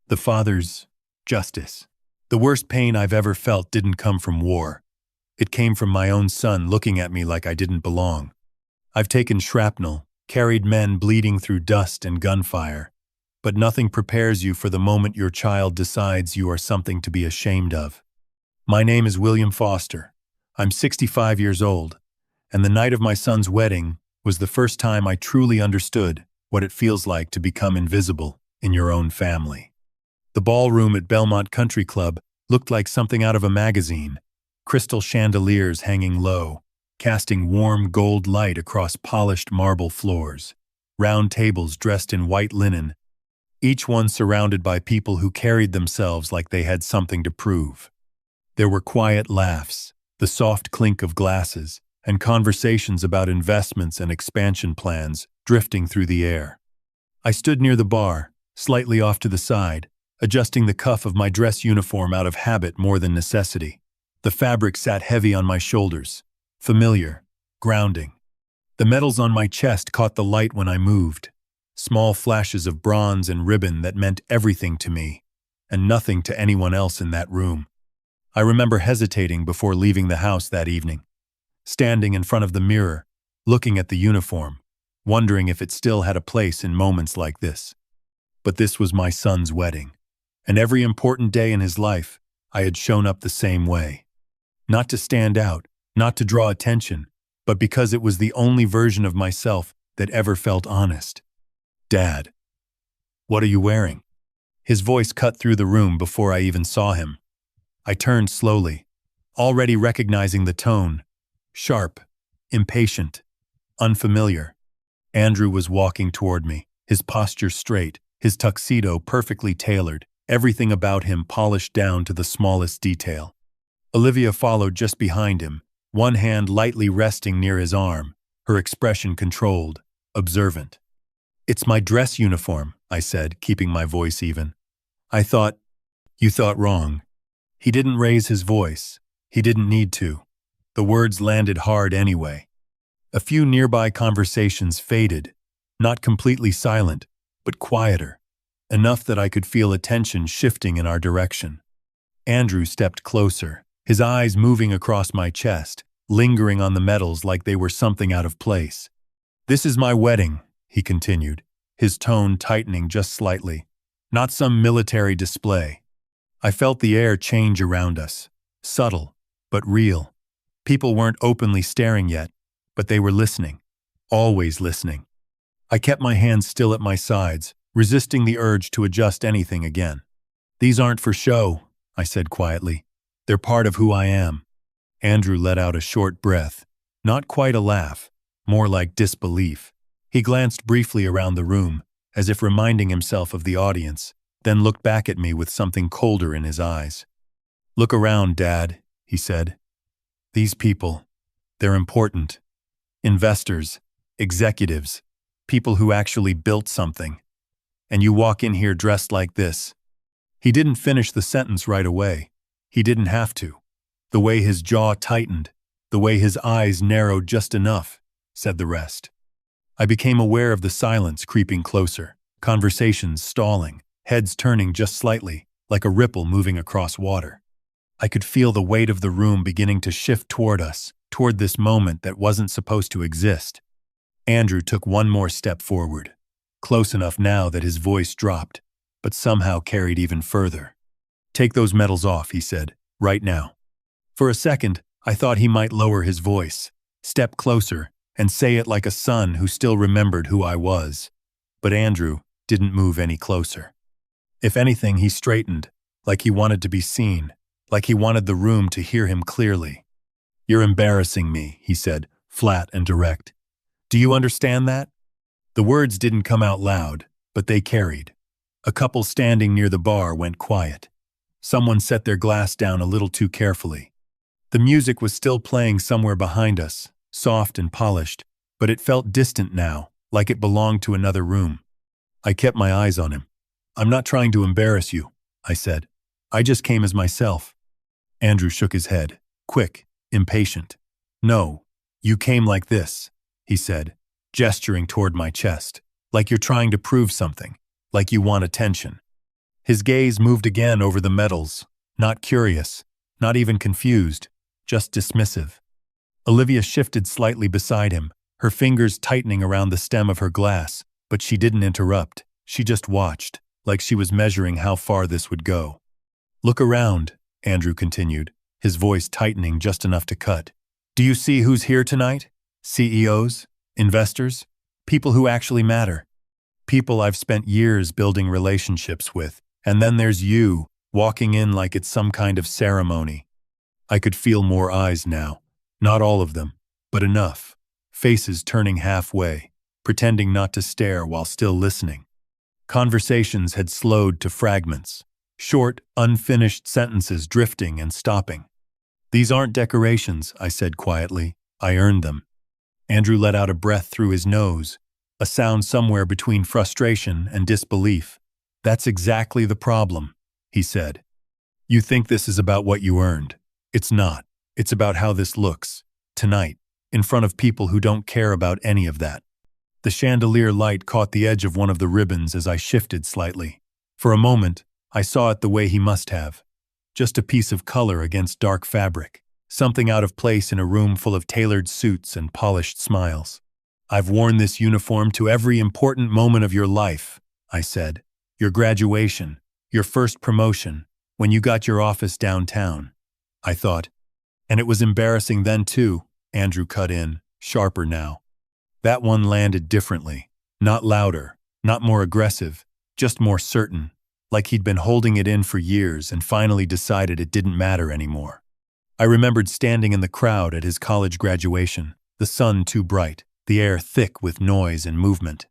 The father's justice. The worst pain I've ever felt didn't come from war. It came from my own son looking at me like I didn't belong. I've taken shrapnel, carried men bleeding through dust and gunfire, but nothing prepares you for the moment your child decides you are something to be ashamed of. My name is William Foster. I'm 65 years old, and the night of my son's wedding was the first time I truly understood what it feels like to become invisible in your own family. The ballroom at Belmont Country Club looked like something out of a magazine, crystal chandeliers hanging low, casting warm gold light across polished marble floors, round tables dressed in white linen, each one surrounded by people who carried themselves like they had something to prove. There were quiet laughs, the soft clink of glasses, and conversations about investments and expansion plans drifting through the air. I stood near the bar, slightly off to the side, adjusting the cuff of my dress uniform out of habit more than necessity. The fabric sat heavy on my shoulders, familiar, grounding. The metals on my chest caught the light when I moved, small flashes of bronze and ribbon that meant everything to me, and nothing to anyone else in that room. I remember hesitating before leaving the house that evening, standing in front of the mirror, looking at the uniform, wondering if it still had a place in moments like this. But this was my son's wedding, and every important day in his life, I had shown up the same way. Not to stand out, not to draw attention, but because it was the only version of myself that ever felt honest. "Dad, what are you wearing?" His voice cut through the room before I even saw him. I turned slowly, already recognizing the tone, sharp, impatient, unfamiliar. Andrew was walking toward me, his posture straight, his tuxedo perfectly tailored, everything about him polished down to the smallest detail. Olivia followed just behind him, one hand lightly resting near his arm, her expression controlled, observant. "It's my dress uniform," I said, keeping my voice even. You thought wrong." He didn't raise his voice. He didn't need to. The words landed hard anyway. A few nearby conversations faded, not completely silent, but quieter, enough that I could feel attention shifting in our direction. Andrew stepped closer, his eyes moving across my chest, lingering on the metals like they were something out of place. "This is my wedding," he continued, his tone tightening just slightly. "Not some military display." I felt the air change around us, subtle, but real. People weren't openly staring yet, but they were listening, always listening. I kept my hands still at my sides, resisting the urge to adjust anything again. "These aren't for show," I said quietly. "They're part of who I am." Andrew let out a short breath, not quite a laugh, more like disbelief. He glanced briefly around the room, as if reminding himself of the audience, then looked back at me with something colder in his eyes. "Look around, Dad," he said. "These people, they're important. Investors, executives, people who actually built something. And you walk in here dressed like this." He didn't finish the sentence right away. He didn't have to. The way his jaw tightened, the way his eyes narrowed just enough, said the rest. I became aware of the silence creeping closer, conversations stalling, heads turning just slightly, like a ripple moving across water. I could feel the weight of the room beginning to shift toward us, toward this moment that wasn't supposed to exist. Andrew took one more step forward, close enough now that his voice dropped, but somehow carried even further. "Take those medals off," he said, "right now." For a second, I thought he might lower his voice, step closer, and say it like a son who still remembered who I was. But Andrew didn't move any closer. If anything, he straightened, like he wanted to be seen, like he wanted the room to hear him clearly. "You're embarrassing me," he said, flat and direct. "Do you understand that?" The words didn't come out loud, but they carried. A couple standing near the bar went quiet. Someone set their glass down a little too carefully. The music was still playing somewhere behind us, soft and polished, but it felt distant now, like it belonged to another room. I kept my eyes on him. "I'm not trying to embarrass you," I said. "I just came as myself." Andrew shook his head, quick, impatient. "No, you came like this," he said, gesturing toward my chest, "like you're trying to prove something, like you want attention." His gaze moved again over the medals, not curious, not even confused, just dismissive. Olivia shifted slightly beside him, her fingers tightening around the stem of her glass, but she didn't interrupt. She just watched, like she was measuring how far this would go. "Look around," Andrew continued, his voice tightening just enough to cut. "Do you see who's here tonight? CEOs? Investors? People who actually matter. People I've spent years building relationships with. And then there's you, walking in like it's some kind of ceremony." I could feel more eyes now. Not all of them, but enough. Faces turning halfway, pretending not to stare while still listening. Conversations had slowed to fragments. Short, unfinished sentences drifting and stopping. "These aren't decorations," I said quietly. "I earned them." Andrew let out a breath through his nose, a sound somewhere between frustration and disbelief. "That's exactly the problem," he said. "You think this is about what you earned. It's not. It's about how this looks, tonight, in front of people who don't care about any of that." The chandelier light caught the edge of one of the ribbons as I shifted slightly. For a moment, I saw it the way he must have. Just a piece of color against dark fabric, something out of place in a room full of tailored suits and polished smiles. "I've worn this uniform to every important moment of your life," I said. "Your graduation, your first promotion, when you got your office downtown." I thought. "And it was embarrassing then too," Andrew cut in, sharper now. That one landed differently, not louder, not more aggressive, just more certain, like he'd been holding it in for years and finally decided it didn't matter anymore. I remembered standing in the crowd at his college graduation, the sun too bright, the air thick with noise and movement.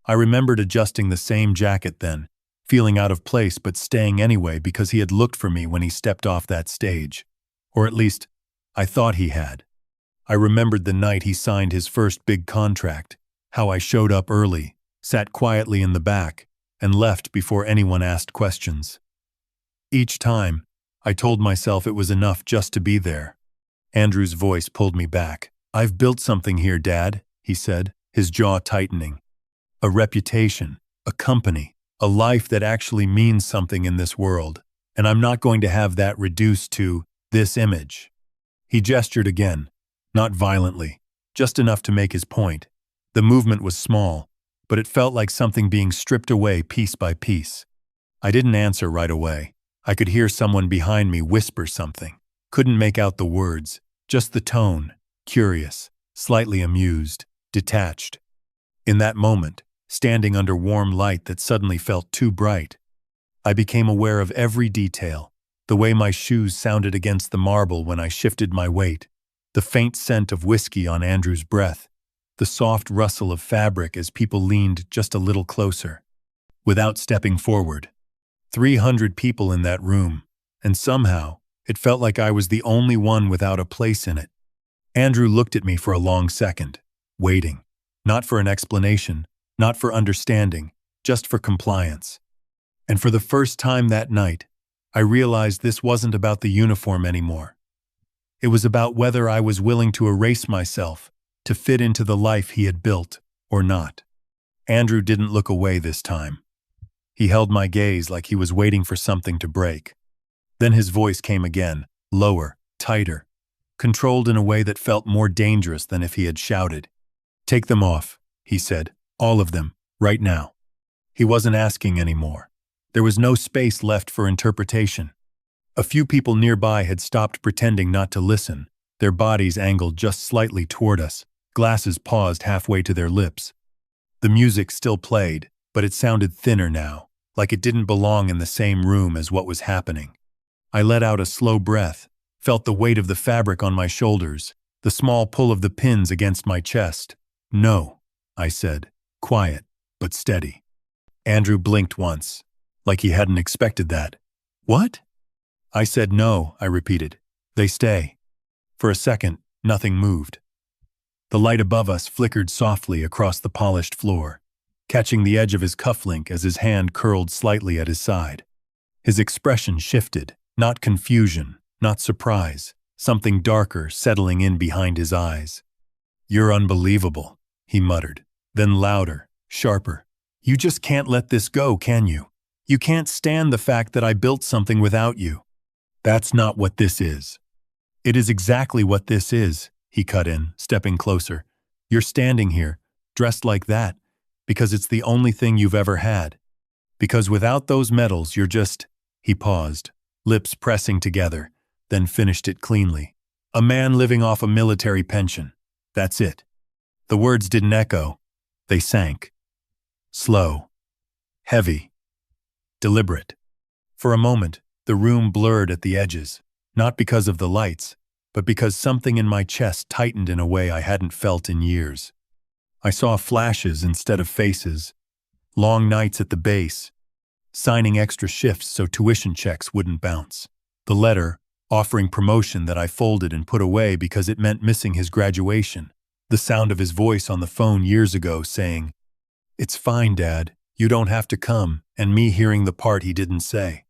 I remembered adjusting the same jacket then, feeling out of place but staying anyway because he had looked for me when he stepped off that stage. Or at least, I thought he had. I remembered the night he signed his first big contract, how I showed up early, sat quietly in the back, and left before anyone asked questions. Each time, I told myself it was enough just to be there. Andrew's voice pulled me back. "I've built something here, Dad," he said, his jaw tightening. "A reputation, a company, a life that actually means something in this world, and I'm not going to have that reduced to this image." He gestured again, not violently, just enough to make his point. The movement was small, but it felt like something being stripped away piece by piece. I didn't answer right away. I could hear someone behind me whisper something. Couldn't make out the words, just the tone, curious, slightly amused, detached. In that moment, standing under warm light that suddenly felt too bright, I became aware of every detail, the way my shoes sounded against the marble when I shifted my weight, the faint scent of whiskey on Andrew's breath, the soft rustle of fabric as people leaned just a little closer. Without stepping forward, 300 people in that room, and somehow, it felt like I was the only one without a place in it. Andrew looked at me for a long second, waiting, not for an explanation, not for understanding, just for compliance. And for the first time that night, I realized this wasn't about the uniform anymore. It was about whether I was willing to erase myself, to fit into the life he had built, or not. Andrew didn't look away this time. He held my gaze like he was waiting for something to break. Then his voice came again, lower, tighter, controlled in a way that felt more dangerous than if he had shouted. "Take them off," he said, "all of them, right now." He wasn't asking anymore. There was no space left for interpretation. A few people nearby had stopped pretending not to listen, their bodies angled just slightly toward us, glasses paused halfway to their lips. The music still played, but it sounded thinner now, like it didn't belong in the same room as what was happening. I let out a slow breath, felt the weight of the fabric on my shoulders, the small pull of the pins against my chest. "No," I said, quiet, but steady. Andrew blinked once, like he hadn't expected that. "What?" I said no, I repeated. "They stay." For a second, nothing moved. The light above us flickered softly across the polished floor, catching the edge of his cufflink as his hand curled slightly at his side. His expression shifted, not confusion, not surprise, something darker settling in behind his eyes. "You're unbelievable," he muttered, then louder, sharper. "You just can't let this go, can you? You can't stand the fact that I built something without you. That's not what this is. It is exactly what this is, he cut in, stepping closer. You're standing here, dressed like that, because it's the only thing you've ever had. Because without those medals, you're just— He paused, lips pressing together, then finished it cleanly. A man living off a military pension. That's it. The words didn't echo. They sank. Slow. Heavy. Deliberate. For a moment, the room blurred at the edges, not because of the lights, but because something in my chest tightened in a way I hadn't felt in years. I saw flashes instead of faces, long nights at the base, signing extra shifts so tuition checks wouldn't bounce. The letter, offering promotion that I folded and put away because it meant missing his graduation. The sound of his voice on the phone years ago saying, "It's fine, Dad, you don't have to come," and me hearing the part he didn't say.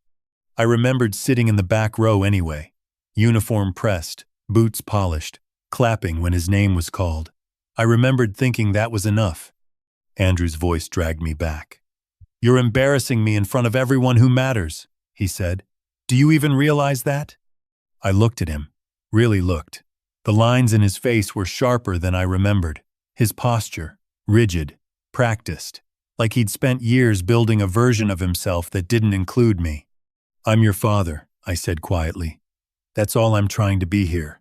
I remembered sitting in the back row anyway, uniform pressed, boots polished, clapping when his name was called. I remembered thinking that was enough. Andrew's voice dragged me back. "You're embarrassing me in front of everyone who matters," he said. "Do you even realize that?" I looked at him, really looked. The lines in his face were sharper than I remembered. His posture, rigid, practiced, like he'd spent years building a version of himself that didn't include me. "I'm your father," I said quietly. "That's all I'm trying to be here."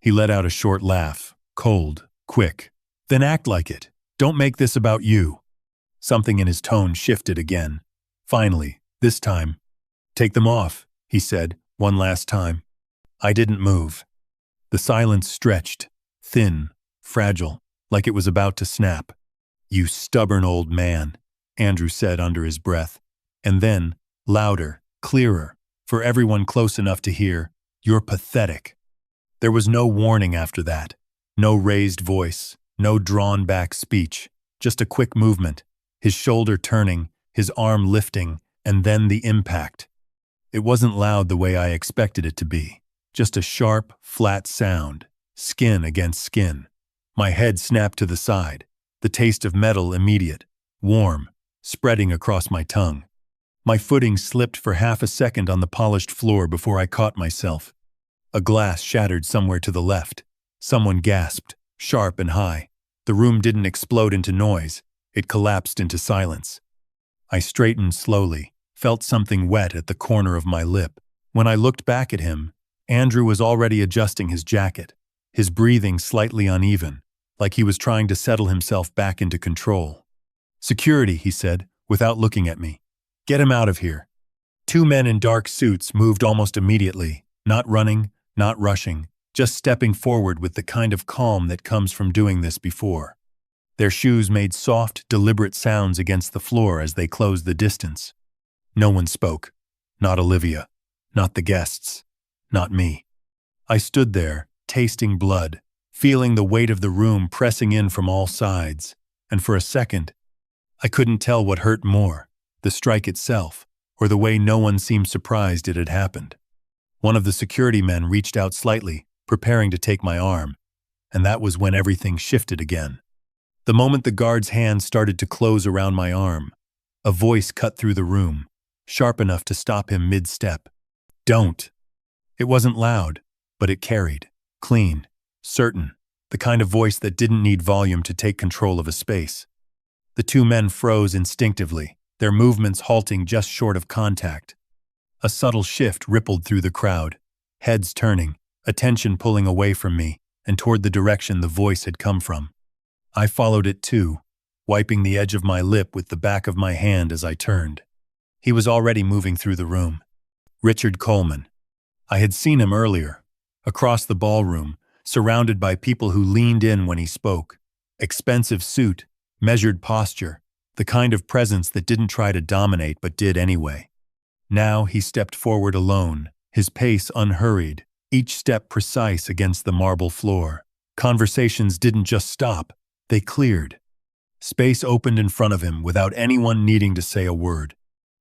He let out a short laugh, cold, quick. "Then act like it. Don't make this about you." Something in his tone shifted again. Finally, this time. "Take them off," he said, one last time. I didn't move. The silence stretched, thin, fragile, like it was about to snap. "You stubborn old man," Andrew said under his breath. And then, louder, clearer, for everyone close enough to hear, "You're pathetic." There was no warning after that. No raised voice, no drawn-back speech, just a quick movement, his shoulder turning, his arm lifting, and then the impact. It wasn't loud the way I expected it to be. Just a sharp, flat sound, skin against skin. My head snapped to the side, the taste of metal immediate, warm, spreading across my tongue. My footing slipped for half a second on the polished floor before I caught myself. A glass shattered somewhere to the left. Someone gasped, sharp and high. The room didn't explode into noise. It collapsed into silence. I straightened slowly, felt something wet at the corner of my lip. When I looked back at him, Andrew was already adjusting his jacket, his breathing slightly uneven, like he was trying to settle himself back into control. "Security," he said, without looking at me. "Get him out of here." Two men in dark suits moved almost immediately, not running, not rushing, just stepping forward with the kind of calm that comes from doing this before. Their shoes made soft, deliberate sounds against the floor as they closed the distance. No one spoke. Not Olivia. Not the guests. Not me. I stood there, tasting blood, feeling the weight of the room pressing in from all sides, and for a second, I couldn't tell what hurt more, the strike itself, or the way no one seemed surprised it had happened. One of the security men reached out slightly, preparing to take my arm, and that was when everything shifted again. The moment the guard's hand started to close around my arm, a voice cut through the room, sharp enough to stop him mid-step. "Don't." It wasn't loud, but it carried, clean, certain, the kind of voice that didn't need volume to take control of a space. The two men froze instinctively, their movements halting just short of contact. A subtle shift rippled through the crowd, heads turning, attention pulling away from me and toward the direction the voice had come from. I followed it too, wiping the edge of my lip with the back of my hand as I turned. He was already moving through the room. Richard Coleman. I had seen him earlier, across the ballroom, surrounded by people who leaned in when he spoke. Expensive suit, measured posture, the kind of presence that didn't try to dominate but did anyway. Now he stepped forward alone, his pace unhurried, each step precise against the marble floor. Conversations didn't just stop, they cleared. Space opened in front of him without anyone needing to say a word.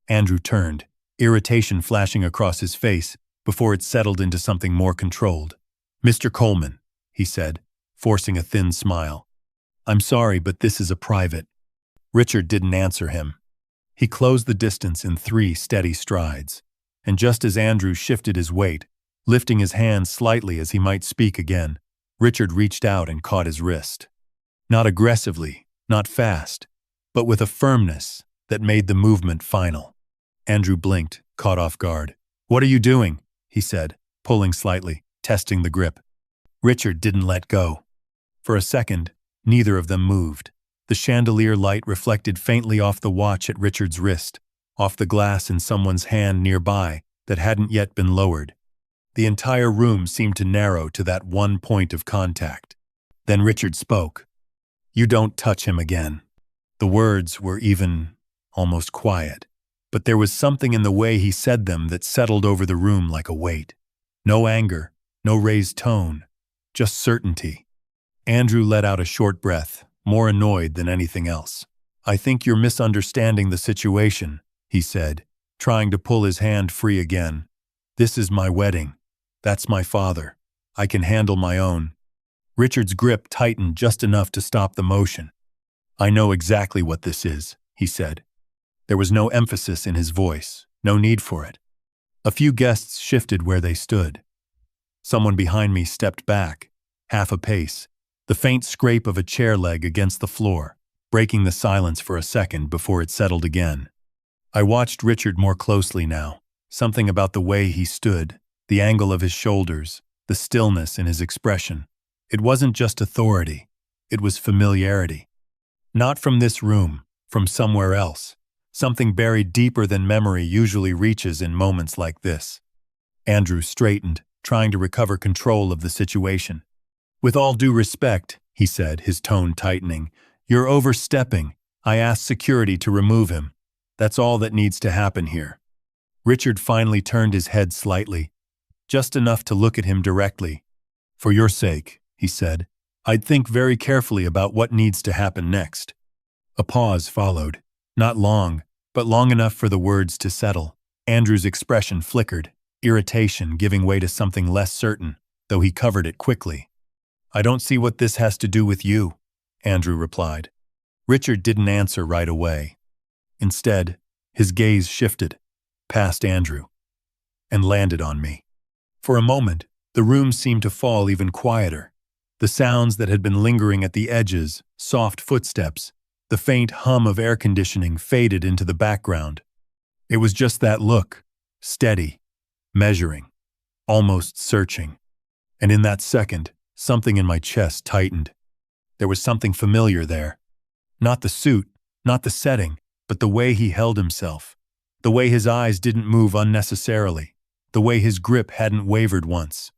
Andrew turned, irritation flashing across his face before it settled into something more controlled. "Mr. Coleman," he said, forcing a thin smile. "I'm sorry, but this is a private." Richard didn't answer him. He closed the distance in 3 steady strides, and just as Andrew shifted his weight, lifting his hand slightly as he might speak again, Richard reached out and caught his wrist. Not aggressively, not fast, but with a firmness that made the movement final. Andrew blinked, caught off guard. "What are you doing?" he said, pulling slightly, testing the grip. Richard didn't let go. For a second, neither of them moved. The chandelier light reflected faintly off the watch at Richard's wrist, off the glass in someone's hand nearby that hadn't yet been lowered. The entire room seemed to narrow to that one point of contact. Then Richard spoke. "You don't touch him again." The words were even, almost quiet, but there was something in the way he said them that settled over the room like a weight. No anger, no raised tone, just certainty. Andrew let out a short breath, more annoyed than anything else. "I think you're misunderstanding the situation," he said, trying to pull his hand free again. "This is my wedding. That's my father. I can handle my own." Richard's grip tightened just enough to stop the motion. "I know exactly what this is," he said. There was no emphasis in his voice, no need for it. A few guests shifted where they stood. Someone behind me stepped back, half a pace, the faint scrape of a chair leg against the floor, breaking the silence for a second before it settled again. I watched Richard more closely now, something about the way he stood, the angle of his shoulders, the stillness in his expression. It wasn't just authority, it was familiarity. Not from this room, from somewhere else, something buried deeper than memory usually reaches in moments like this. Andrew straightened, trying to recover control of the situation. "With all due respect," he said, his tone tightening, "you're overstepping. I asked security to remove him. That's all that needs to happen here." Richard finally turned his head slightly, just enough to look at him directly. "For your sake," he said, "I'd think very carefully about what needs to happen next." A pause followed. Not long, but long enough for the words to settle. Andrew's expression flickered, irritation giving way to something less certain, though he covered it quickly. "I don't see what this has to do with you," Andrew replied. Richard didn't answer right away. Instead, his gaze shifted, past Andrew, and landed on me. For a moment, the room seemed to fall even quieter. The sounds that had been lingering at the edges, soft footsteps, the faint hum of air conditioning faded into the background. It was just that look, steady, measuring, almost searching. And in that second, something in my chest tightened. There was something familiar there. Not the suit, not the setting, but the way he held himself. The way his eyes didn't move unnecessarily. The way his grip hadn't wavered once.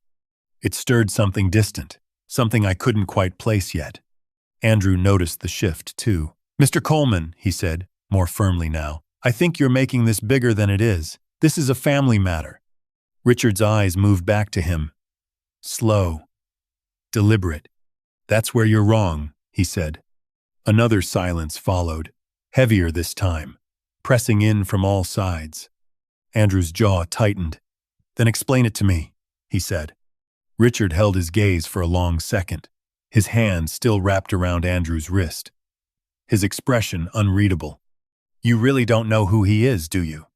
It stirred something distant, something I couldn't quite place yet. Andrew noticed the shift, too. "Mr. Coleman," he said, more firmly now, "I think you're making this bigger than it is. This is a family matter." Richard's eyes moved back to him. Slow, deliberate. "That's where you're wrong," he said. Another silence followed, heavier this time, pressing in from all sides. Andrew's jaw tightened. "Then explain it to me," he said. Richard held his gaze for a long second, his hand still wrapped around Andrew's wrist. His expression unreadable. "You really don't know who he is, do you?"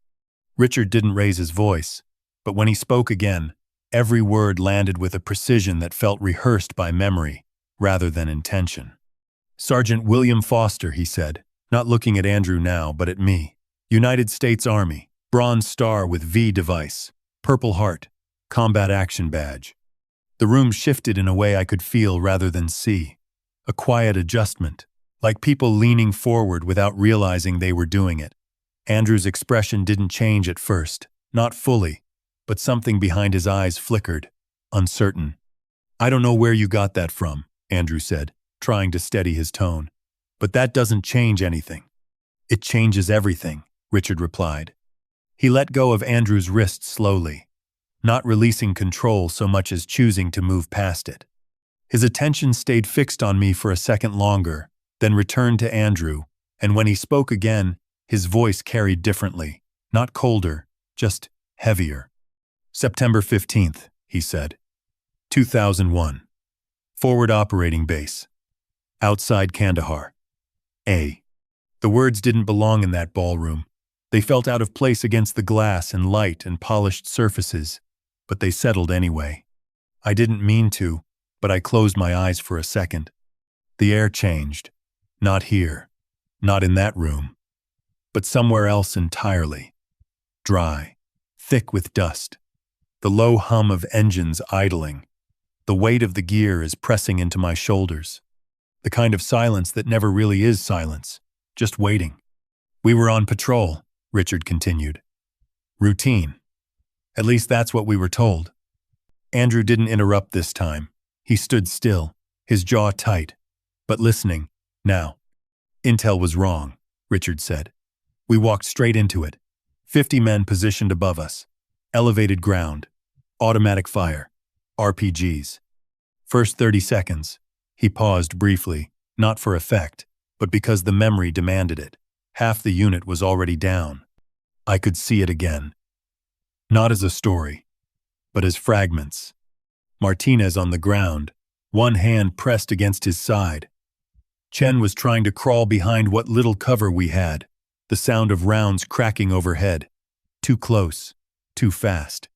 Richard didn't raise his voice, but when he spoke again, every word landed with a precision that felt rehearsed by memory rather than intention. "Sergeant William Foster," he said, not looking at Andrew now but at me. "United States Army, Bronze Star with V device, Purple Heart, Combat Action Badge." The room shifted in a way I could feel rather than see. A quiet adjustment, like people leaning forward without realizing they were doing it. Andrew's expression didn't change at first, not fully, but something behind his eyes flickered, uncertain. "I don't know where you got that from," Andrew said, trying to steady his tone. "But that doesn't change anything." "It changes everything," Richard replied. He let go of Andrew's wrist slowly, not releasing control so much as choosing to move past it. His attention stayed fixed on me for a second longer, then returned to Andrew, and when he spoke again, his voice carried differently, not colder, just heavier. "September 15th, he said. 2001. Forward Operating Base. Outside Kandahar. A. The words didn't belong in that ballroom, They felt out of place against the glass and light and polished surfaces, but they settled anyway. I didn't mean to, but I closed my eyes for a second. The air changed. Not here. Not in that room. But somewhere else entirely. Dry. Thick with dust. The low hum of engines idling. The weight of the gear is pressing into my shoulders. The kind of silence that never really is silence, just waiting. We were on patrol, Richard continued. Routine. At least that's what we were told. Andrew didn't interrupt this time. He stood still, his jaw tight, but listening, now. Intel was wrong, Richard said. We walked straight into it. 50 men positioned above us. Elevated ground. Automatic fire. RPGs. First 30 seconds. He paused briefly, not for effect, but because the memory demanded it. Half the unit was already down. I could see it again. Not as a story, but as fragments. Martinez on the ground, one hand pressed against his side. Chen was trying to crawl behind what little cover we had, the sound of rounds cracking overhead. Too close, too fast.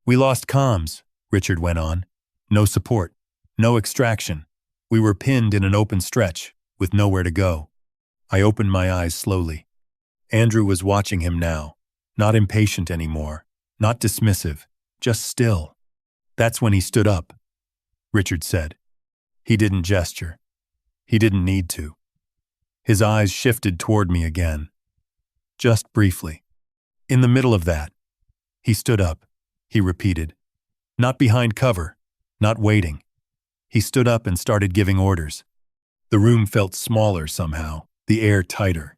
We lost comms, Richard went on. No support, no extraction. We were pinned in an open stretch, with nowhere to go. I opened my eyes slowly. Andrew was watching him now, not impatient anymore, not dismissive, just still. That's when he stood up, Richard said. He didn't gesture. He didn't need to. His eyes shifted toward me again. Just briefly. In the middle of that, he stood up, he repeated. Not behind cover, not waiting. He stood up and started giving orders. The room felt smaller somehow, the air tighter.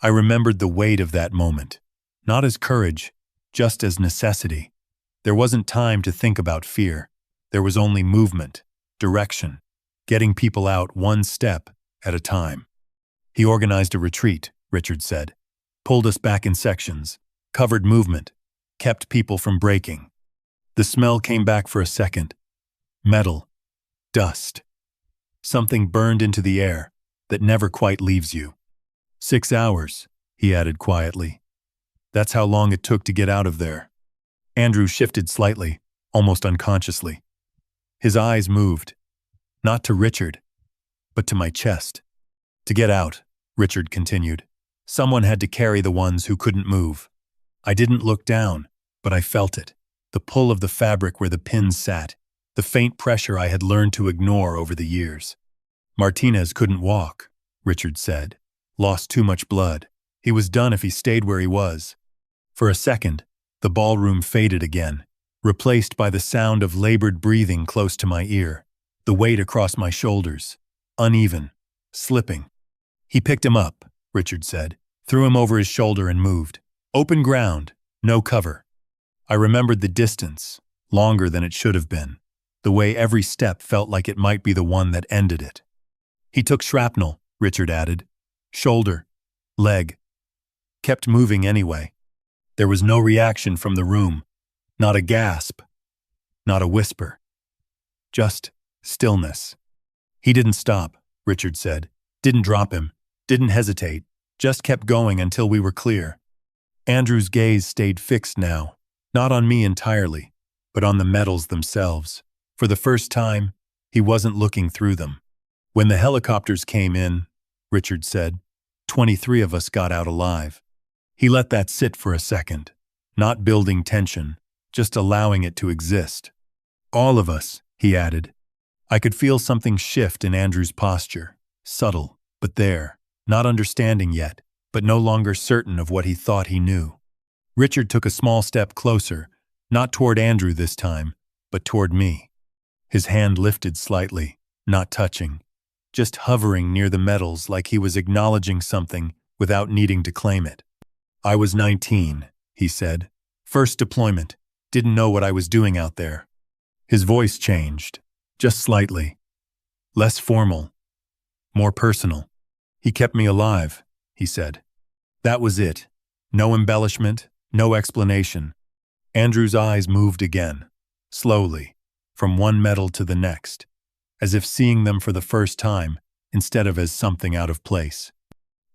I remembered the weight of that moment, not as courage, just as necessity. There wasn't time to think about fear. There was only movement, direction, getting people out one step at a time. He organized a retreat, Richard said, pulled us back in sections, covered movement, kept people from breaking. The smell came back for a second. Metal, dust. Something burned into the air that never quite leaves you. 6 hours, he added quietly. That's how long it took to get out of there. Andrew shifted slightly, almost unconsciously. His eyes moved, not to Richard, but to my chest. To get out, Richard continued, someone had to carry the ones who couldn't move. I didn't look down, but I felt it, the pull of the fabric where the pins sat, the faint pressure I had learned to ignore over the years. Martinez couldn't walk, Richard said. Lost too much blood. He was done if he stayed where he was. For a second, the ballroom faded again, replaced by the sound of labored breathing close to my ear, the weight across my shoulders, uneven, slipping. He picked him up, Richard said, threw him over his shoulder and moved. Open ground, no cover. I remembered the distance, longer than it should have been, the way every step felt like it might be the one that ended it. He took shrapnel, Richard added. Shoulder, leg. Kept moving anyway. There was no reaction from the room, not a gasp, not a whisper. Just stillness. He didn't stop, Richard said. Didn't drop him, didn't hesitate, just kept going until we were clear. Andrew's gaze stayed fixed now, not on me entirely, but on the metals themselves. For the first time, he wasn't looking through them. When the helicopters came in, Richard said, 23 of us got out alive. He let that sit for a second, not building tension, just allowing it to exist. All of us, he added. I could feel something shift in Andrew's posture, subtle, but there, not understanding yet, but no longer certain of what he thought he knew. Richard took a small step closer, not toward Andrew this time, but toward me. His hand lifted slightly, not touching, just hovering near the metals like he was acknowledging something without needing to claim it. I was 19, he said. First deployment. Didn't know what I was doing out there. His voice changed, just slightly. Less formal, more personal. He kept me alive, he said. That was it. No embellishment, no explanation. Andrew's eyes moved again, slowly, from one metal to the next, as if seeing them for the first time instead of as something out of place.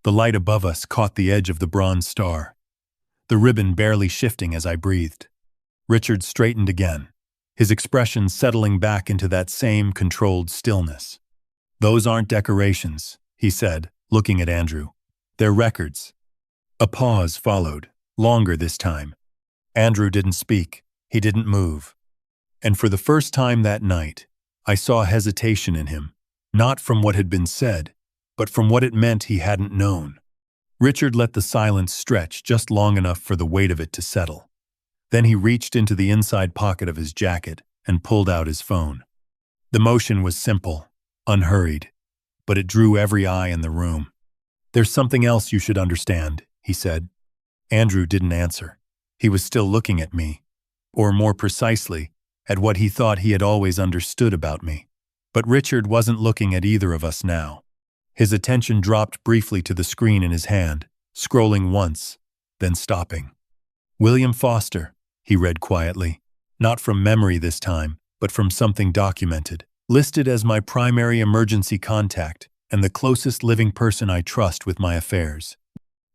The light above us caught the edge of the bronze star. the ribbon barely shifting as I breathed. Richard straightened again, his expression settling back into that same controlled stillness. "Those aren't decorations," he said, looking at Andrew. "They're records." A pause followed, longer this time. Andrew didn't speak, he didn't move. And for the first time that night, I saw hesitation in him, not from what had been said, but from what it meant he hadn't known. Richard let the silence stretch just long enough for the weight of it to settle. Then he reached into the inside pocket of his jacket and pulled out his phone. The motion was simple, unhurried, but it drew every eye in the room. "There's something else you should understand," he said. Andrew didn't answer. He was still looking at me, or more precisely, at what he thought he had always understood about me. But Richard wasn't looking at either of us now. His attention dropped briefly to the screen in his hand, scrolling once, then stopping. "William Foster," he read quietly, not from memory this time, but from something documented, "listed as my primary emergency contact and the closest living person I trust with my affairs."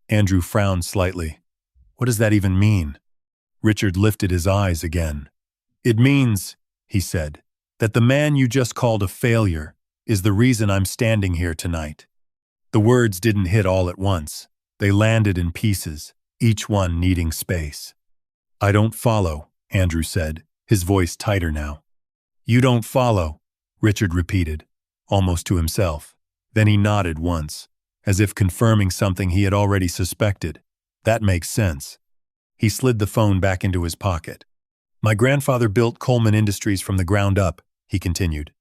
Andrew frowned slightly. "What does that even mean?" Richard lifted his eyes again. "It means," he said, "that the man you just called a failure is the reason I'm standing here tonight." The words didn't hit all at once. They landed in pieces, each one needing space. "I don't follow," Andrew said, his voice tighter now. "You don't follow," Richard repeated, almost to himself. Then he nodded once, as if confirming something he had already suspected. "That makes sense." He slid the phone back into his pocket. "My grandfather built Coleman Industries from the ground up," he continued.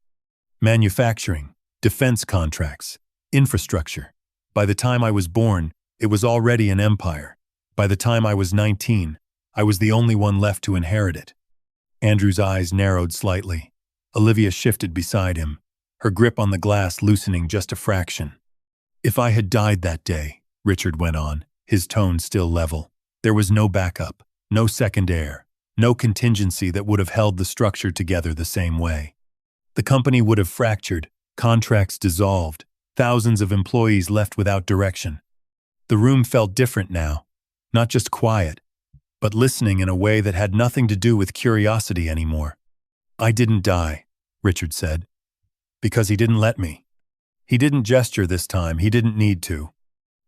"Manufacturing, defense contracts, infrastructure. By the time I was born, it was already an empire. By the time I was 19, I was the only one left to inherit it." Andrew's eyes narrowed slightly. Olivia shifted beside him, her grip on the glass loosening just a fraction. "If I had died that day," Richard went on, his tone still level, "there was no backup, no second heir, no contingency that would have held the structure together the same way. The company would have fractured, contracts dissolved, thousands of employees left without direction." The room felt different now, not just quiet, but listening in a way that had nothing to do with curiosity anymore. "I didn't die," Richard said, "because he didn't let me. He didn't gesture this time, he didn't need to."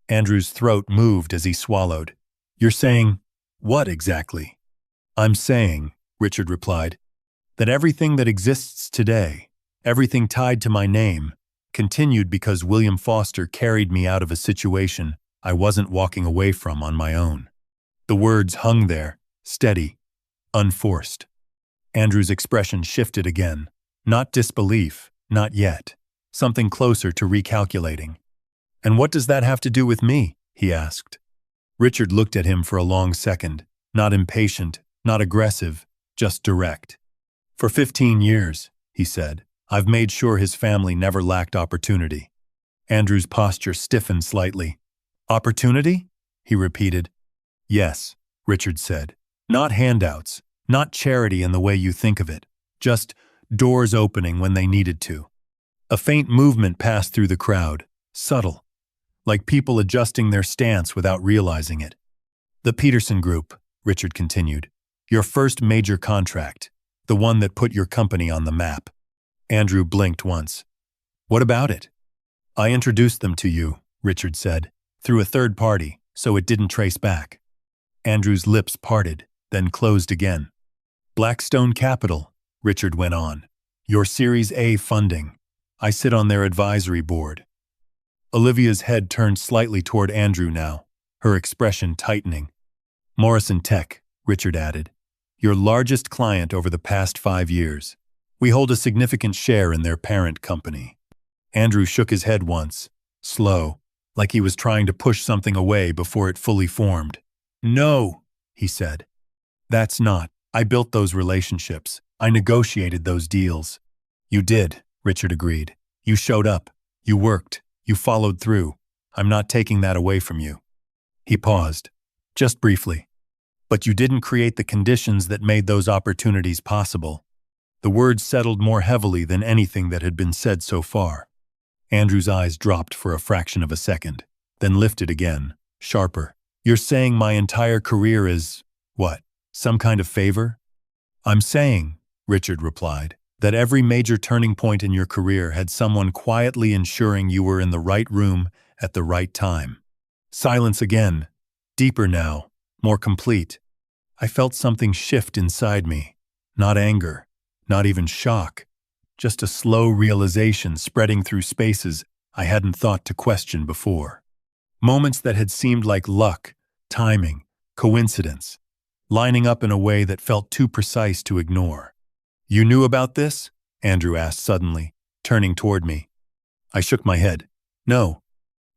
Andrew's throat moved as he swallowed. "You're saying, what exactly?" "I'm saying," Richard replied, "that everything that exists today, everything tied to my name, continued because William Foster carried me out of a situation I wasn't walking away from on my own." The words hung there, steady, unforced. Andrew's expression shifted again. Not disbelief, not yet. Something closer to recalculating. "And what does that have to do with me?" he asked. Richard looked at him for a long second, not impatient, not aggressive, just direct. "For 15 years, he said, "I've made sure his family never lacked opportunity." Andrew's posture stiffened slightly. "Opportunity?" he repeated. "Yes," Richard said. "Not handouts, not charity in the way you think of it, just doors opening when they needed to." A faint movement passed through the crowd, subtle, like people adjusting their stance without realizing it. "The Peterson Group," Richard continued. "Your first major contract, the one that put your company on the map." Andrew blinked once. "What about it?" "I introduced them to you," Richard said, "through a third party, so it didn't trace back." Andrew's lips parted, then closed again. "Blackstone Capital," Richard went on. "Your Series A funding. I sit on their advisory board." Olivia's head turned slightly toward Andrew now, her expression tightening. "Morrison Tech," Richard added. "Your largest client over the past 5 years. We hold a significant share in their parent company." Andrew shook his head once, slow, like he was trying to push something away before it fully formed. "No," he said. "That's not. I built those relationships. I negotiated those deals." "You did," Richard agreed. "You showed up. You worked. You followed through. I'm not taking that away from you." He paused, just briefly. "But you didn't create the conditions that made those opportunities possible." The words settled more heavily than anything that had been said so far. Andrew's eyes dropped for a fraction of a second, then lifted again, sharper. You're saying my entire career is, what, some kind of favor? I'm saying, Richard replied, that every major turning point in your career had someone quietly ensuring you were in the right room at the right time. Silence again, deeper now, more complete. I felt something shift inside me. Not anger, not even shock, just a slow realization spreading through spaces I hadn't thought to question before. Moments that had seemed like luck, timing, coincidence, lining up in a way that felt too precise to ignore. You knew about this? Andrew asked suddenly, turning toward me. I shook my head. No.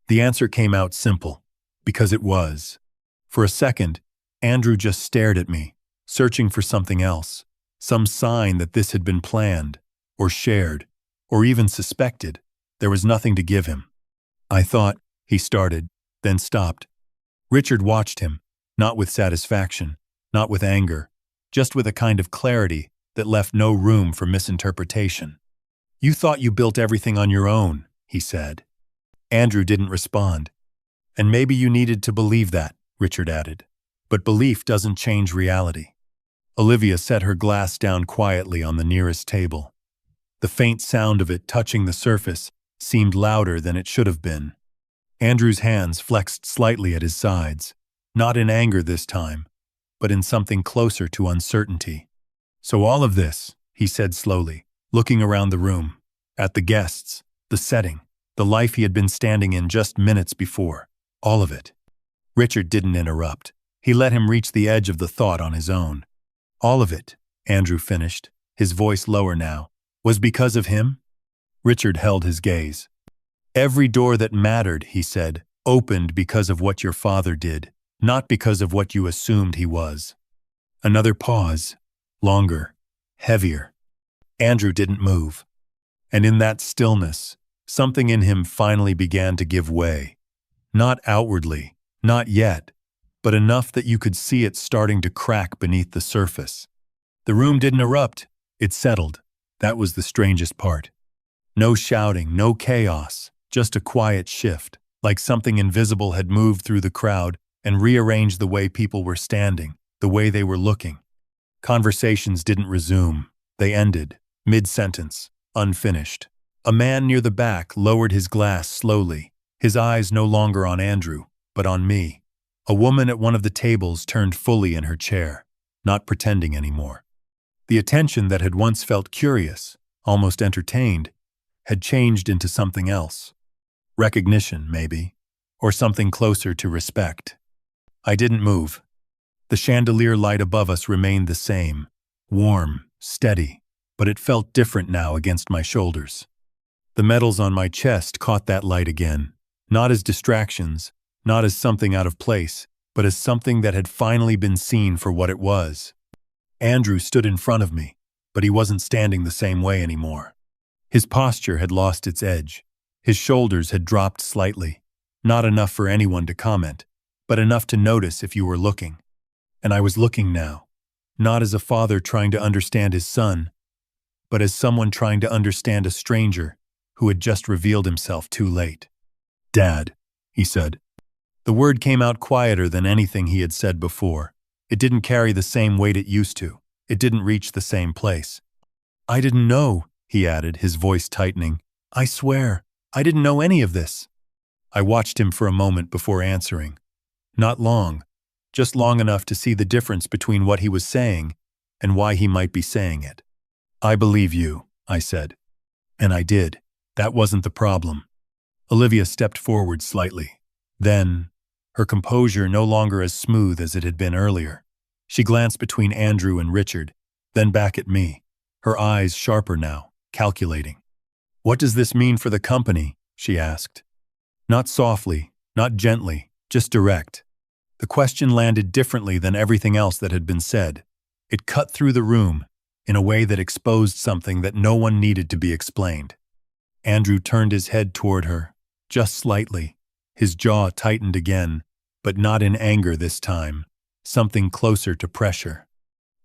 The answer came out simple. Because it was. For a second, Andrew just stared at me, searching for something else, some sign that this had been planned, or shared, or even suspected. There was nothing to give him. I thought, he started, then stopped. Richard watched him, not with satisfaction, not with anger, just with a kind of clarity that left no room for misinterpretation. You thought you built everything on your own, he said. Andrew didn't respond. And maybe you needed to believe that, Richard added. But belief doesn't change reality. Olivia set her glass down quietly on the nearest table. The faint sound of it touching the surface seemed louder than it should have been. Andrew's hands flexed slightly at his sides, not in anger this time, but in something closer to uncertainty. So all of this, he said slowly, looking around the room, at the guests, the setting, the life he had been standing in just minutes before, all of it. Richard didn't interrupt. He let him reach the edge of the thought on his own. All of it, Andrew finished, his voice lower now, was because of him? Richard held his gaze. Every door that mattered, he said, opened because of what your father did, not because of what you assumed he was. Another pause. Longer, heavier. Andrew didn't move. And in that stillness, something in him finally began to give way. Not outwardly, not yet, but enough that you could see it starting to crack beneath the surface. The room didn't erupt, it settled. That was the strangest part. No shouting, no chaos, just a quiet shift, like something invisible had moved through the crowd and rearranged the way people were standing, the way they were looking. Conversations didn't resume. They ended, mid-sentence, unfinished. A man near the back lowered his glass slowly, his eyes no longer on Andrew, but on me. A woman at one of the tables turned fully in her chair, not pretending anymore. The attention that had once felt curious, almost entertained, had changed into something else. Recognition, maybe, or something closer to respect. I didn't move. The chandelier light above us remained the same, warm, steady, but it felt different now against my shoulders. The medals on my chest caught that light again, not as distractions, not as something out of place, but as something that had finally been seen for what it was. Andrew stood in front of me, but he wasn't standing the same way anymore. His posture had lost its edge. His shoulders had dropped slightly, not enough for anyone to comment, but enough to notice if you were looking. And I was looking now, not as a father trying to understand his son, but as someone trying to understand a stranger who had just revealed himself too late. Dad, he said. The word came out quieter than anything he had said before. It didn't carry the same weight it used to. It didn't reach the same place. I didn't know, he added, his voice tightening. I swear, I didn't know any of this. I watched him for a moment before answering. Not long, just long enough to see the difference between what he was saying and why he might be saying it. I believe you, I said. And I did. That wasn't the problem. Olivia stepped forward slightly. Then, her composure no longer as smooth as it had been earlier. She glanced between Andrew and Richard, then back at me, her eyes sharper now, calculating. What does this mean for the company? She asked. Not softly, not gently, just direct. The question landed differently than everything else that had been said. It cut through the room in a way that exposed something that no one needed to be explained. Andrew turned his head toward her, just slightly. His jaw tightened again, but not in anger this time, something closer to pressure.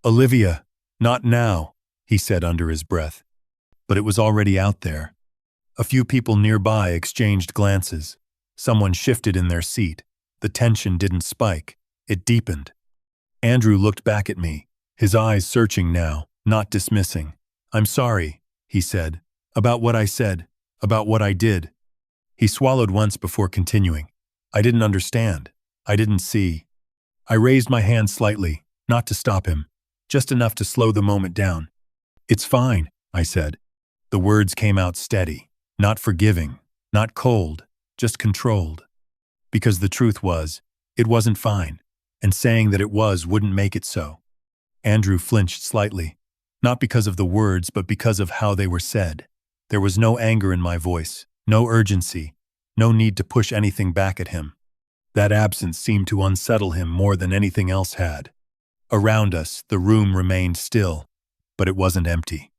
Olivia, not now, he said under his breath. But it was already out there. A few people nearby exchanged glances. Someone shifted in their seat. The tension didn't spike. It deepened. Andrew looked back at me, his eyes searching now, not dismissing. "I'm sorry," he said. "About what I said. About what I did." He swallowed once before continuing. "I didn't understand. I didn't see." I raised my hand slightly, not to stop him, just enough to slow the moment down. "It's fine," I said. The words came out steady, not forgiving, not cold, just controlled. Because the truth was, it wasn't fine, and saying that it was wouldn't make it so. Andrew flinched slightly, not because of the words but because of how they were said. There was no anger in my voice, no urgency, no need to push anything back at him. That absence seemed to unsettle him more than anything else had. Around us, the room remained still, but it wasn't empty.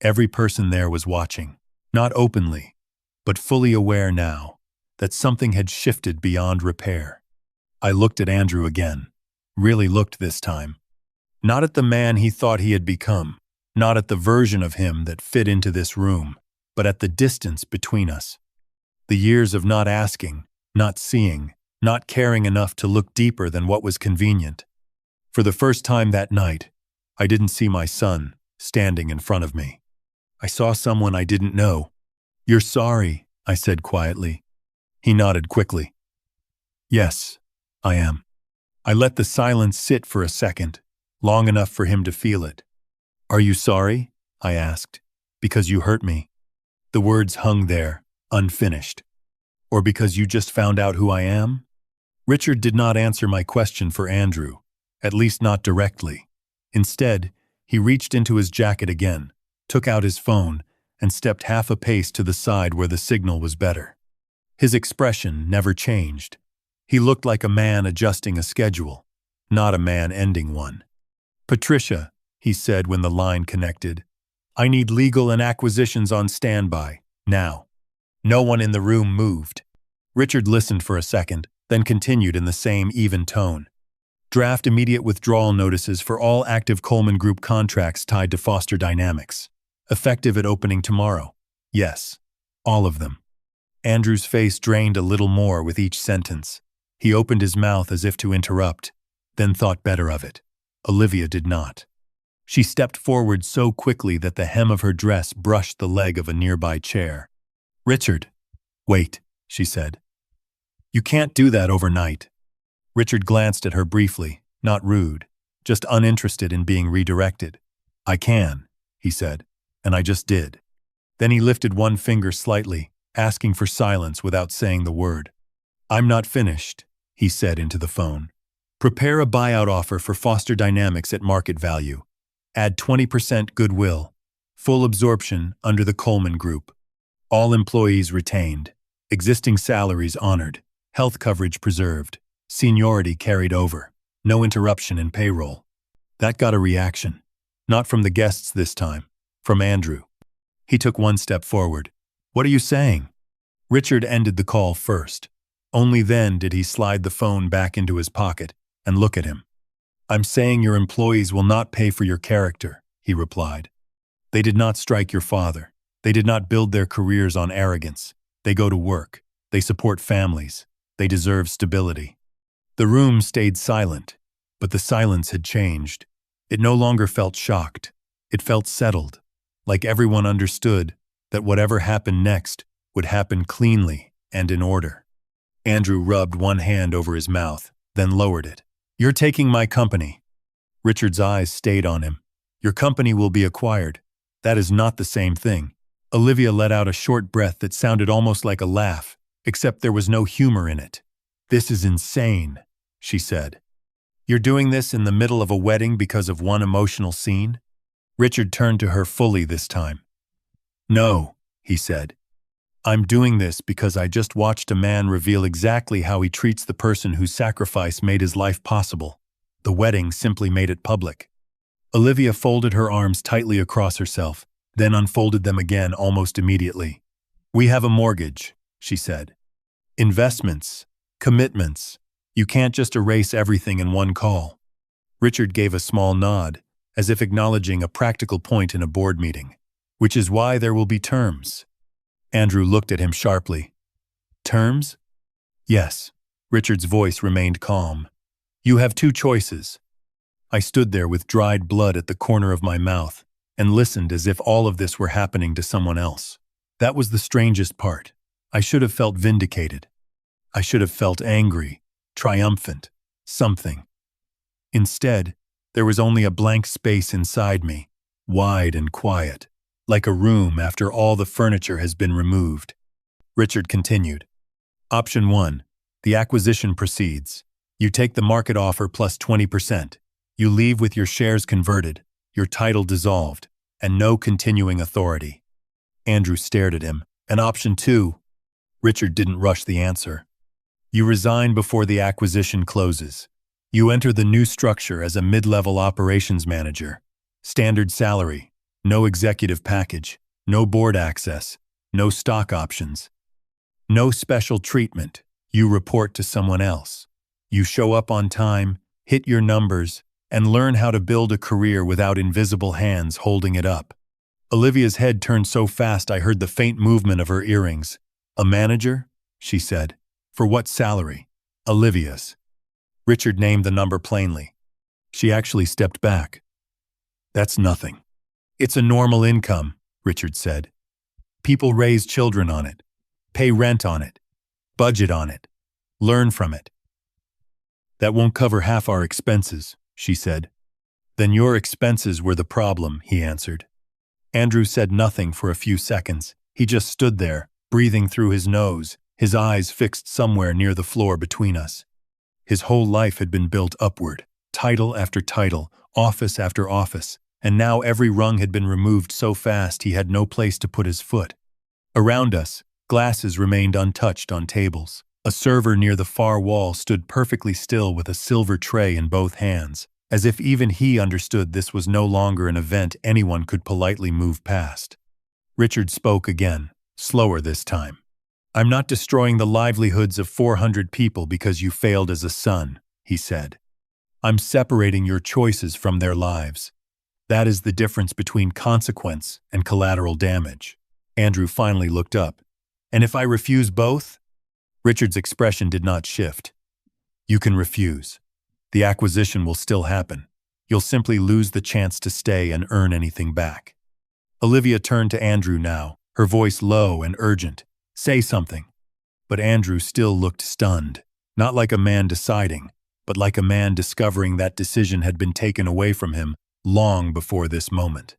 Every person there was watching, not openly, but fully aware now that something had shifted beyond repair. I looked at Andrew again, really looked this time. Not at the man he thought he had become, not at the version of him that fit into this room, but at the distance between us. The years of not asking, not seeing, not caring enough to look deeper than what was convenient. For the first time that night, I didn't see my son standing in front of me. I saw someone I didn't know. "You're sorry," I said quietly. He nodded quickly. "Yes, I am." I let the silence sit for a second, long enough for him to feel it. "Are you sorry?" I asked. "Because you hurt me?" The words hung there, unfinished. "Or because you just found out who I am?" Richard did not answer my question for Andrew, at least not directly. Instead, he reached into his jacket again, took out his phone, and stepped half a pace to the side where the signal was better. His expression never changed. He looked like a man adjusting a schedule, not a man ending one. "Patricia," he said when the line connected, "I need legal and acquisitions on standby, now." No one in the room moved. Richard listened for a second, then continued in the same even tone. "Draft immediate withdrawal notices for all active Coleman Group contracts tied to Foster Dynamics. Effective at opening tomorrow. Yes, all of them." Andrew's face drained a little more with each sentence. He opened his mouth as if to interrupt, then thought better of it. Olivia did not. She stepped forward so quickly that the hem of her dress brushed the leg of a nearby chair. "Richard." "Wait," she said. "You can't do that overnight." Richard glanced at her briefly, not rude, just uninterested in being redirected. "I can," he said, "and I just did." Then he lifted one finger slightly, asking for silence without saying the word. "I'm not finished," he said into the phone. "Prepare a buyout offer for Foster Dynamics at market value. Add 20% goodwill. Full absorption under the Coleman Group. All employees retained. Existing salaries honored. Health coverage preserved. Seniority carried over. No interruption in payroll." That got a reaction. Not from the guests this time. From Andrew. He took one step forward. "What are you saying?" Richard ended the call first. Only then did he slide the phone back into his pocket and look at him. "I'm saying your employees will not pay for your character," he replied. "They did not strike your father. They did not build their careers on arrogance. They go to work. They support families. They deserve stability." The room stayed silent, but the silence had changed. It no longer felt shocked. It felt settled, like everyone understood that whatever happened next would happen cleanly and in order. Andrew rubbed one hand over his mouth, then lowered it. "You're taking my company." Richard's eyes stayed on him. "Your company will be acquired. That is not the same thing." Olivia let out a short breath that sounded almost like a laugh, except there was no humor in it. "This is insane," she said. "You're doing this in the middle of a wedding because of one emotional scene?" Richard turned to her fully this time. "No," he said. "I'm doing this because I just watched a man reveal exactly how he treats the person whose sacrifice made his life possible. The wedding simply made it public." Olivia folded her arms tightly across herself, then unfolded them again almost immediately. "We have a mortgage," she said. "Investments, commitments. You can't just erase everything in one call." Richard gave a small nod, as if acknowledging a practical point in a board meeting. "Which is why there will be terms." Andrew looked at him sharply. "Terms?" "Yes. Richard's voice remained calm. You have two choices. I stood there with dried blood at the corner of my mouth and listened as if all of this were happening to someone else. That was the strangest part. I should have felt vindicated. I should have felt angry, triumphant, something. Instead, there was only a blank space inside me, wide and quiet, like a room after all the furniture has been removed. Richard continued. Option 1. The acquisition proceeds. You take the market offer plus 20%. You leave with your shares converted, your title dissolved, and no continuing authority. Andrew stared at him. And option 2. Richard didn't rush the answer. You resign before the acquisition closes. You enter the new structure as a mid-level operations manager. Standard salary, no executive package, no board access, no stock options. No special treatment. You report to someone else. You show up on time, hit your numbers, and learn how to build a career without invisible hands holding it up. Olivia's head turned so fast I heard the faint movement of her earrings. A manager? She said. For what salary? Olivia's. Richard named the number plainly. She actually stepped back. That's nothing. It's a normal income, Richard said. People raise children on it, pay rent on it, budget on it, learn from it. That won't cover half our expenses, she said. Then your expenses were the problem, he answered. Andrew said nothing for a few seconds. He just stood there, breathing through his nose, his eyes fixed somewhere near the floor between us. His whole life had been built upward, title after title, office after office, and now every rung had been removed so fast he had no place to put his foot. Around us, glasses remained untouched on tables. A server near the far wall stood perfectly still with a silver tray in both hands, as if even he understood this was no longer an event anyone could politely move past. Richard spoke again, slower this time. I'm not destroying the livelihoods of 400 people because you failed as a son, he said. I'm separating your choices from their lives. That is the difference between consequence and collateral damage. Andrew finally looked up. And if I refuse both? Richard's expression did not shift. You can refuse. The acquisition will still happen. You'll simply lose the chance to stay and earn anything back. Olivia turned to Andrew now, her voice low and urgent. Say something. But Andrew still looked stunned, not like a man deciding, but like a man discovering that decision had been taken away from him long before this moment.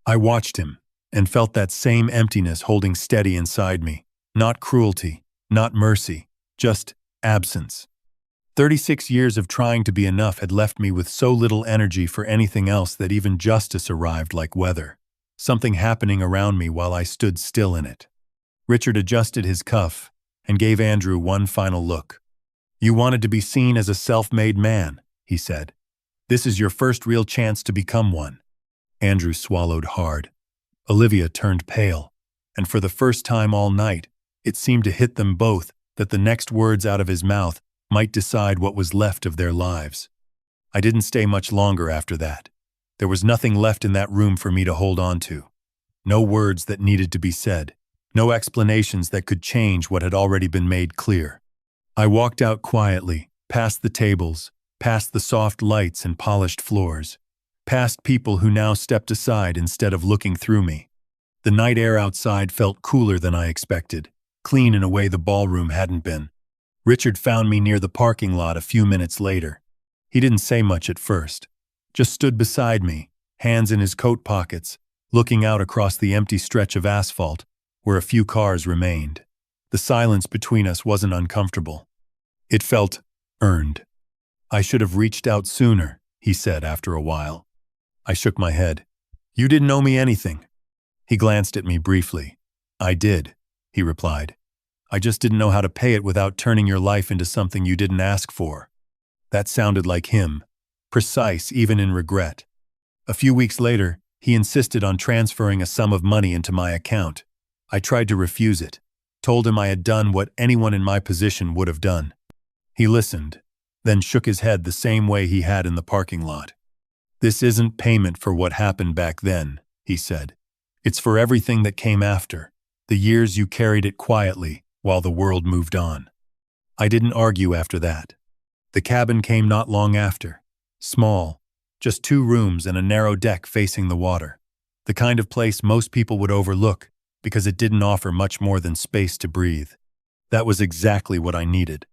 I watched him and felt that same emptiness holding steady inside me. Not cruelty, not mercy, just absence. 36 years of trying to be enough had left me with so little energy for anything else that even justice arrived like weather, something happening around me while I stood still in it. Richard adjusted his cuff and gave Andrew one final look. You wanted to be seen as a self-made man, he said. This is your first real chance to become one. Andrew swallowed hard. Olivia turned pale, and for the first time all night, it seemed to hit them both that the next words out of his mouth might decide what was left of their lives. I didn't stay much longer after that. There was nothing left in that room for me to hold on to. No words that needed to be said. No explanations that could change what had already been made clear. I walked out quietly, past the tables, past the soft lights and polished floors, past people who now stepped aside instead of looking through me. The night air outside felt cooler than I expected, clean in a way the ballroom hadn't been. Richard found me near the parking lot a few minutes later. He didn't say much at first, just stood beside me, hands in his coat pockets, looking out across the empty stretch of asphalt where a few cars remained. The silence between us wasn't uncomfortable. It felt earned. I should have reached out sooner, he said after a while. I shook my head. You didn't owe me anything. He glanced at me briefly. I did, he replied. I just didn't know how to pay it without turning your life into something you didn't ask for. That sounded like him, precise even in regret. A few weeks later, he insisted on transferring a sum of money into my account. I tried to refuse it, told him I had done what anyone in my position would have done. He listened, then shook his head the same way he had in the parking lot. This isn't payment for what happened back then, he said. It's for everything that came after, the years you carried it quietly while the world moved on. I didn't argue after that. The cabin came not long after. Small, just 2 rooms and a narrow deck facing the water. The kind of place most people would overlook because it didn't offer much more than space to breathe. That was exactly what I needed.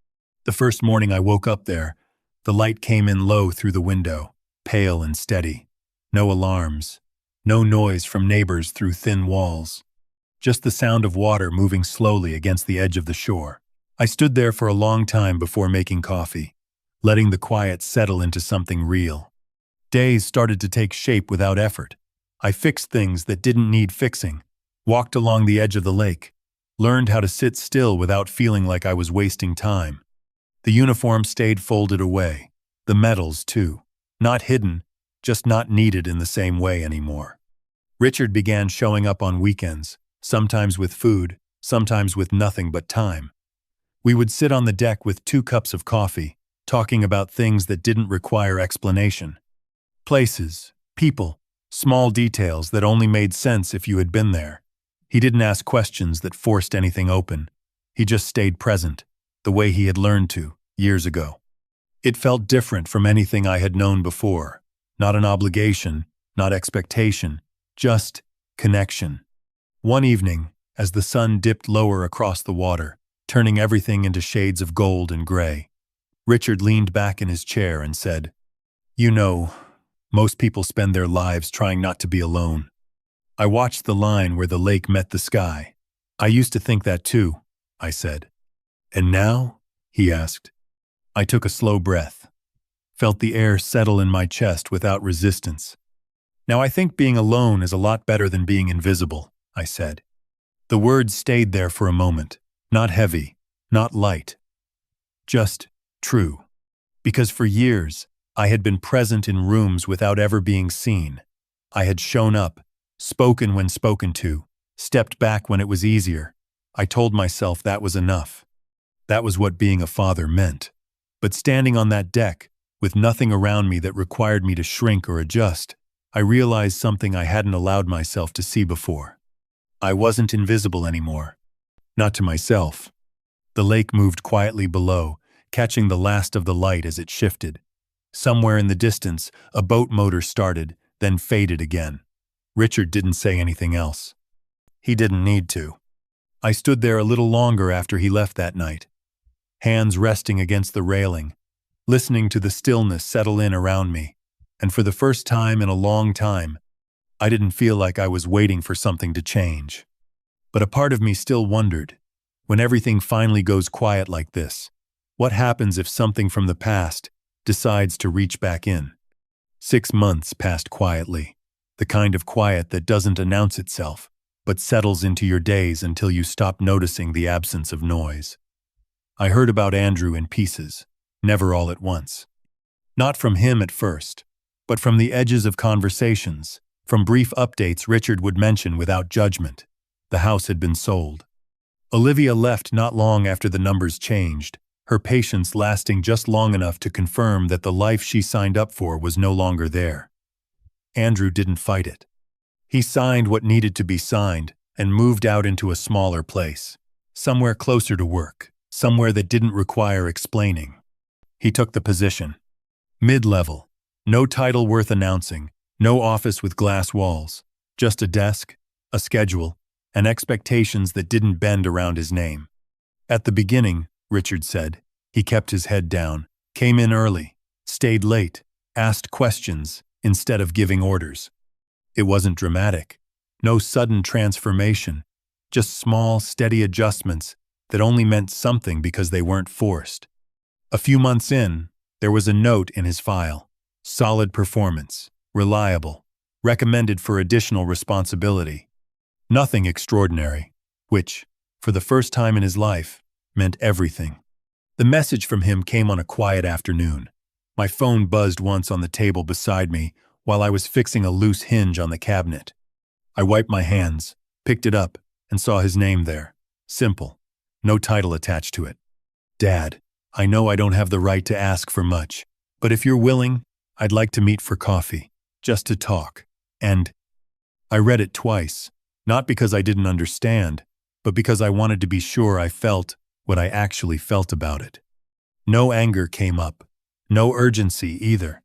The first morning I woke up there, the light came in low through the window, pale and steady. No alarms, no noise from neighbors through thin walls. Just the sound of water moving slowly against the edge of the shore. I stood there for a long time before making coffee, letting the quiet settle into something real. Days started to take shape without effort. I fixed things that didn't need fixing, walked along the edge of the lake, learned how to sit still without feeling like I was wasting time. The uniform stayed folded away, the medals too, not hidden, just not needed in the same way anymore. Richard began showing up on weekends, sometimes with food, sometimes with nothing but time. We would sit on the deck with 2 cups of coffee, talking about things that didn't require explanation. Places, people, small details that only made sense if you had been there. He didn't ask questions that forced anything open. He just stayed present, the way he had learned to, years ago. It felt different from anything I had known before. Not an obligation, not expectation, just connection. One evening, as the sun dipped lower across the water, turning everything into shades of gold and gray, Richard leaned back in his chair and said, "You know, most people spend their lives trying not to be alone." I watched the line where the lake met the sky. "I used to think that too," I said. "And now?" he asked. I took a slow breath, felt the air settle in my chest without resistance. "Now I think being alone is a lot better than being invisible," I said. The words stayed there for a moment, not heavy, not light, just true. Because for years, I had been present in rooms without ever being seen. I had shown up, spoken when spoken to, stepped back when it was easier. I told myself that was enough. That was what being a father meant. But standing on that deck, with nothing around me that required me to shrink or adjust, I realized something I hadn't allowed myself to see before. I wasn't invisible anymore. Not to myself. The lake moved quietly below, catching the last of the light as it shifted. Somewhere in the distance, a boat motor started, then faded again. Richard didn't say anything else. He didn't need to. I stood there a little longer after he left that night, hands resting against the railing, listening to the stillness settle in around me, and for the first time in a long time, I didn't feel like I was waiting for something to change. But a part of me still wondered, when everything finally goes quiet like this, what happens if something from the past decides to reach back in? 6 months passed quietly, the kind of quiet that doesn't announce itself, but settles into your days until you stop noticing the absence of noise. I heard about Andrew in pieces, never all at once. Not from him at first, but from the edges of conversations, from brief updates Richard would mention without judgment. The house had been sold. Olivia left not long after the numbers changed, her patience lasting just long enough to confirm that the life she signed up for was no longer there. Andrew didn't fight it. He signed what needed to be signed and moved out into a smaller place, somewhere closer to work, somewhere that didn't require explaining. He took the position. Mid-level, no title worth announcing, no office with glass walls, just a desk, a schedule, and expectations that didn't bend around his name. At the beginning, Richard said, he kept his head down, came in early, stayed late, asked questions instead of giving orders. It wasn't dramatic, no sudden transformation, just small, steady adjustments that only meant something because they weren't forced. A few months in, there was a note in his file. Solid performance, reliable, recommended for additional responsibility. Nothing extraordinary, which, for the first time in his life, meant everything. The message from him came on a quiet afternoon. My phone buzzed once on the table beside me while I was fixing a loose hinge on the cabinet. I wiped my hands, picked it up, and saw his name there. Simple. No title attached to it. "Dad, I know I don't have the right to ask for much, but if you're willing, I'd like to meet for coffee, just to talk." And I read it twice, not because I didn't understand, but because I wanted to be sure I felt what I actually felt about it. No anger came up. No urgency either.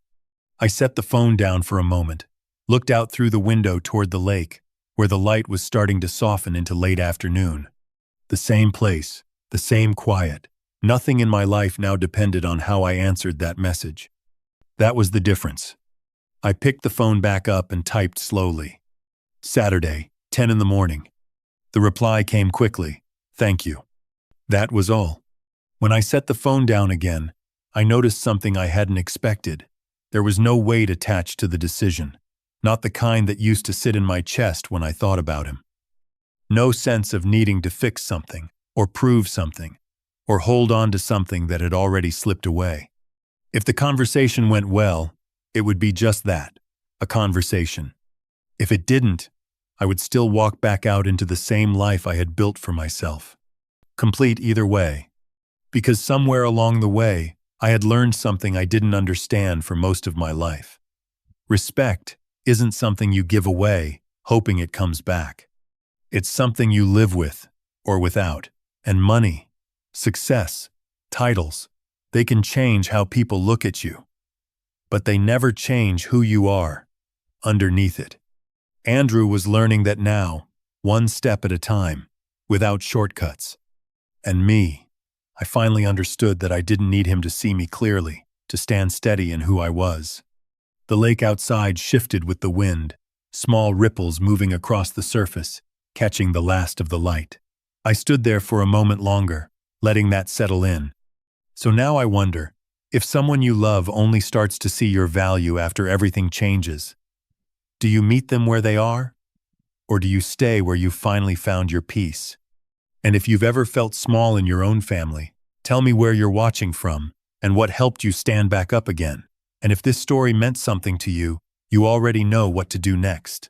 I set the phone down for a moment, looked out through the window toward the lake, where the light was starting to soften into late afternoon. The same place, the same quiet. Nothing in my life now depended on how I answered that message. That was the difference. I picked the phone back up and typed slowly. Saturday, 10 in the morning. The reply came quickly. Thank you. That was all. When I set the phone down again, I noticed something I hadn't expected. There was no weight attached to the decision, not the kind that used to sit in my chest when I thought about him. No sense of needing to fix something, or prove something, or hold on to something that had already slipped away. If the conversation went well, it would be just that, a conversation. If it didn't, I would still walk back out into the same life I had built for myself. Complete either way. Because somewhere along the way, I had learned something I didn't understand for most of my life. Respect isn't something you give away, hoping it comes back. It's something you live with, or without. And money, success, titles, they can change how people look at you. But they never change who you are, underneath it. Andrew was learning that now, one step at a time, without shortcuts. And me, I finally understood that I didn't need him to see me clearly, to stand steady in who I was. The lake outside shifted with the wind, small ripples moving across the surface, catching the last of the light. I stood there for a moment longer, letting that settle in. So now I wonder, if someone you love only starts to see your value after everything changes, do you meet them where they are? Or do you stay where you finally found your peace? And if you've ever felt small in your own family, tell me where you're watching from and what helped you stand back up again. And if this story meant something to you, you already know what to do next.